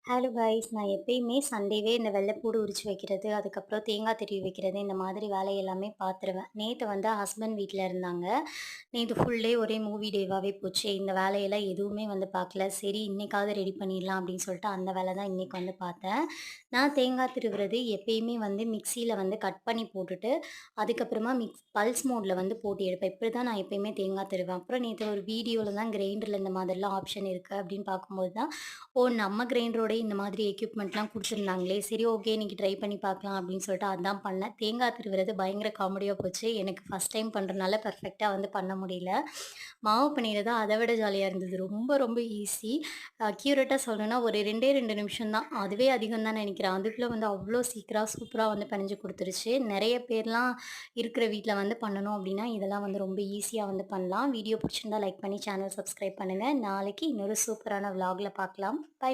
Hello guys, நான் எப்பயுமே சண்டேவே இந்த வெள்ளைப்பூடு உரிச்சு வைக்கிறது, அதுக்கப்புறம் தேங்காய் திருவி வைக்கிறது, இந்த மாதிரி வேலை எல்லாமே பார்த்துருவேன். நேத்து வந்து ஹஸ்பண்ட் வீட்ல இருந்தாங்க. நேத்து ஃபுல் டே ஒரே மூவி டேவாவே போச்சு. இந்த வேலையெல்லாம் எதுவுமே வந்து பார்க்கல. சரி இன்னைக்காவது ரெடி பண்ணிடலாம் அப்படின்னு சொல்லிட்டு அந்த வேலை தான் இன்னைக்கு வந்து பார்த்தேன். நான் தேங்காய் திருவுறது எப்பயுமே வந்து மிக்ஸியில வந்து கட் பண்ணி போட்டுட்டு, அதுக்கப்புறமா பல்ஸ் மோட்ல வந்து போட்டு எடுப்பேன். இப்படி தான் நான் எப்பயுமே தேங்காய் திருவேன். அப்புறம் நேத்து ஒரு வீடியோல தான் கிரைண்டர்ல இந்த மாதிரிலாம் ஆப்ஷன் இருக்கு அப்படின்னு பார்க்கும்போது தான், ஓ! நம்ம கிரைண்டரோடயே இந்த மாதிரி எக்யூப்மெண்ட்லாம் குடுத்துருந்தாங்களே! சரி ஓகே இன்னைக்கு ட்ரை பண்ணி பார்க்கலாம் அப்படின்னு சொல்லிட்டு அதான் பண்ணேன். தேங்காய் திருவுறது பயங்கர காமெடியா போச்சு. எனக்கு ஃபர்ஸ்ட் டைம் பண்றனால பெர்ஃபெக்ட்டா வந்து பண்ண முடியல. மாவு பிணையிறது அத விட ஜாலியா இருந்தது. ரொம்ப ரொம்ப ஈஸி. அக்யூரேட்டா சொல்லணும்னா ஒரு 2 நிமிஷம் தான். அதுவே அதிகம் தான் நெனைக்கிறேன். அதுக்குள்ள வந்து அவ்ளோ சூப்பரா வந்து பெனஞ்சு குடுத்துருச்சு. நெறைய பேர்லாம் இருக்கிற வீட்ல வந்து பண்ணணும் அப்படின்னா, இதெல்லாம் வந்து ரொம்ப ஈஸியா வந்து பண்ணலாம். வீடியோ புடிச்சிருந்தா லைக் பண்ணி சேனல் சப்ஸ்கிரைப் பண்ணுங்க. நாளைக்கு இன்னொரு சூப்பரான விளாக்ல பார்க்கலாம். பை.